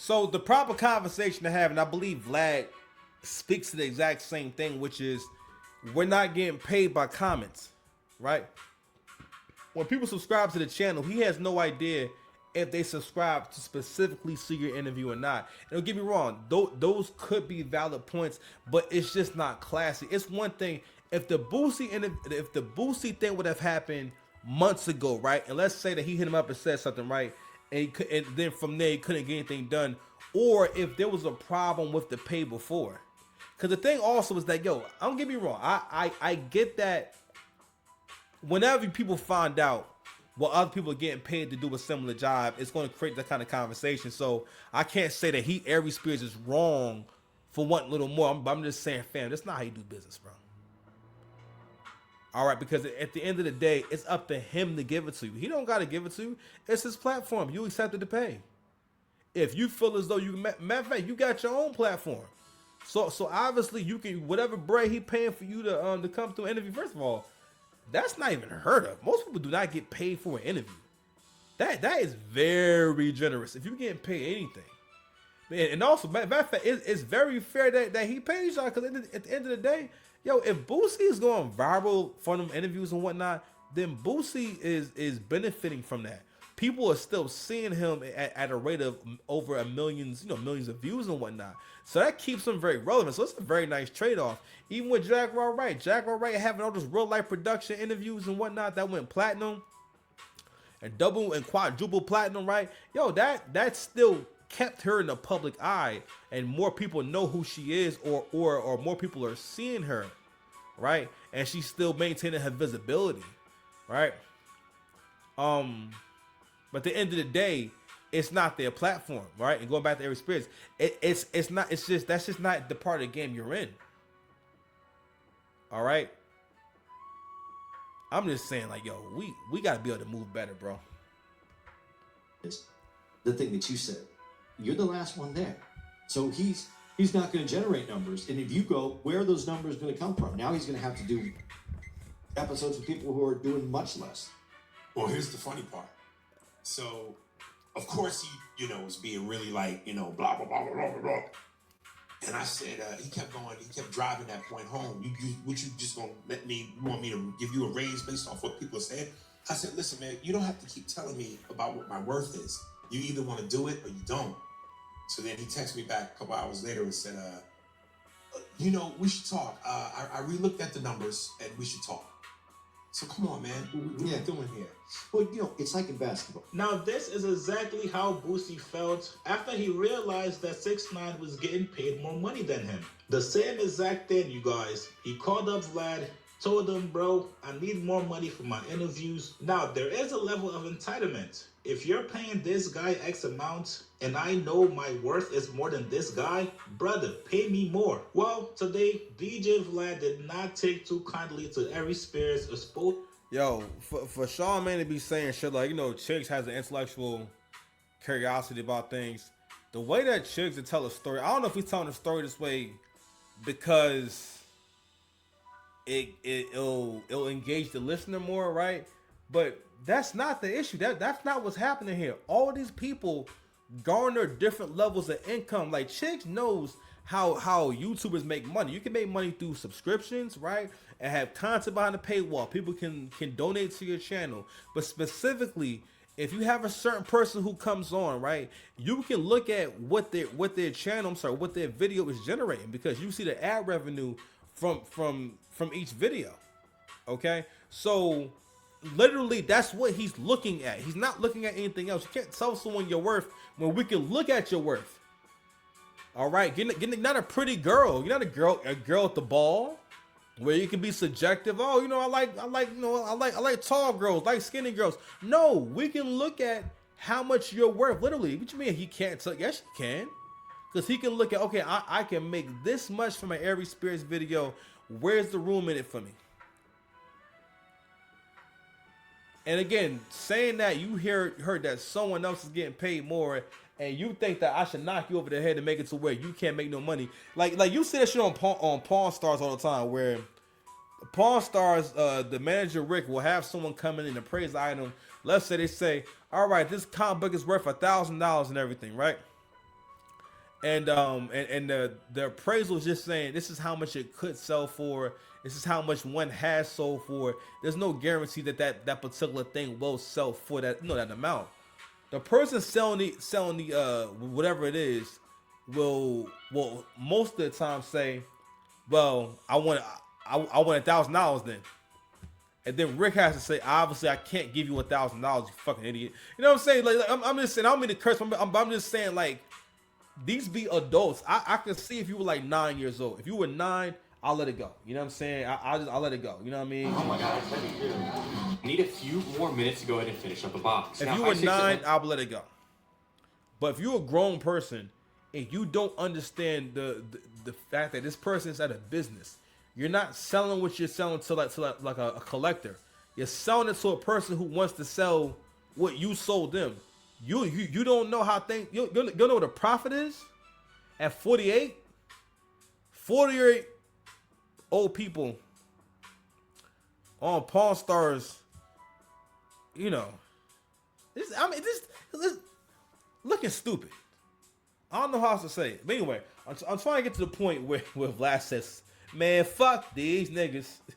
So the proper conversation to have, and I believe Vlad speaks to the exact same thing, which is we're not getting paid by comments, right? When people subscribe to the channel, he has no idea if they subscribe to specifically see your interview or not. And don't get me wrong, those could be valid points, but it's just not classy. It's one thing if the Boosie thing would have happened months ago, right? And let's say that he hit him up and said something, right? And then from there he couldn't get anything done, or if there was a problem with the pay before. Because the thing also is that, yo, don't get me wrong, I get that whenever people find out what other people are getting paid to do a similar job, it's going to create that kind of conversation. So I can't say that Aries Spears is wrong for wanting a little more. I'm just saying, fam, that's not how you do business, bro. All right, because at the end of the day, it's up to him to give it to you. He don't got to give it to you. It's his platform. You accepted to pay. If you feel as though matter of fact, you got your own platform. So obviously you can, whatever bread he paying for you to come to an interview. First of all, that's not even heard of. Most people do not get paid for an interview. That is very generous. If you're getting paid anything, man, and also matter of fact, it's very fair that he pays y'all, because at the end of the day, yo, if Boosie is going viral for them interviews and whatnot, then Boosie is benefiting from that. People are still seeing him at a rate of over millions of views and whatnot. So that keeps him very relevant. So it's a very nice trade-off. Even with Jaguar Wright having all those real life production interviews and whatnot that went platinum and double and quadruple platinum, right? Yo, that still kept her in the public eye, and more people know who she is, or more people are seeing her, right? And she's still maintaining her visibility, right? But at the end of the day, it's not their platform, right? And going back to Aries Spears, it's not. It's just that's just not the part of the game you're in. All right. I'm just saying, like, yo, we gotta be able to move better, bro. It's the thing that you said. You're the last one there, so he's not going to generate numbers. And if you go, where are those numbers going to come from? Now he's going to have to do episodes with people who are doing much less. Well, here's the funny part. So, of course, he, was being really like, blah, blah, blah, blah, blah, blah. And I said, he kept driving that point home. You just going to you want me to give you a raise based off what people are saying? I said, listen, man, you don't have to keep telling me about what my worth is. You either want to do it or you don't. So then he texted me back a couple hours later and said, we should talk. I re-looked at the numbers and we should talk. So come on, man. What are you doing here? Well, it's like in basketball. Now, this is exactly how Boosie felt after he realized that 6ix9ine was getting paid more money than him. The same exact thing, you guys. He called up Vlad, told him, bro, I need more money for my interviews. Now, there is a level of entitlement. If you're paying this guy X amount and I know my worth is more than this guy, brother, pay me more. Well, today, DJ Vlad did not take too kindly to Aries Spears' exposure. Yo, for Charlamagne to be saying shit like, Chiggs has an intellectual curiosity about things. The way that Chiggs to tell a story, I don't know if he's telling a story this way because it'll engage the listener more, right? But that's not the issue. That's not what's happening here. All these people garner different levels of income. Like, Chiggs knows how YouTubers make money. You can make money through subscriptions, right? And have content behind the paywall. People can donate to your channel. But specifically, if you have a certain person who comes on, right, you can look at what their video is generating, because you see the ad revenue from each video. Okay? So literally, that's what he's looking at. He's not looking at anything else. You can't tell someone your worth when we can look at your worth. All right, you're not a pretty girl. You're not a girl at the ball where you can be subjective. Oh, I like tall girls, like skinny girls. No, we can look at how much you're worth. Literally, what you mean he can't tell? Yes, he can, because he can look at, okay, I can make this much from an Aries Spears video. Where's the room in it for me? And again, saying that you heard that someone else is getting paid more, and you think that I should knock you over the head and make it to where you can't make no money. Like you see that shit on Pawn Stars all the time, where Pawn Stars, the manager Rick will have someone come in and appraise the item. Let's say they say, all right, this comic book is worth $1,000 and everything, right? and the appraisal is just saying this is how much it could sell for. This is how much one has sold for. There's no guarantee that particular thing will sell for that that amount. The person selling the whatever it is will most of the time say, well, I want $1,000 then. And then Rick has to say, obviously, I can't give you $1,000, you fucking idiot. You know what I'm saying? Like, I'm just saying, I don't mean to curse, I'm just saying, like, these be adults. I can see if you were like 9 years old. If you were 9, I'll let it go. You know what I'm saying? I'll let it go. You know what I mean? Oh my god, I need a few more minutes to go ahead and finish up a box. If Now, you were 9, I'll let it go. But if you're a grown person and you don't understand the fact that this person is at a business, you're not selling what you're selling to like a collector. You're selling it to a person who wants to sell what you sold them. You don't know how things. You know what the profit is at 48. 48 old people on Pawn Stars. You know, this looking stupid. I don't know how else to say it. But anyway, I'm trying to get to the point where Vlad says, man, fuck these niggas.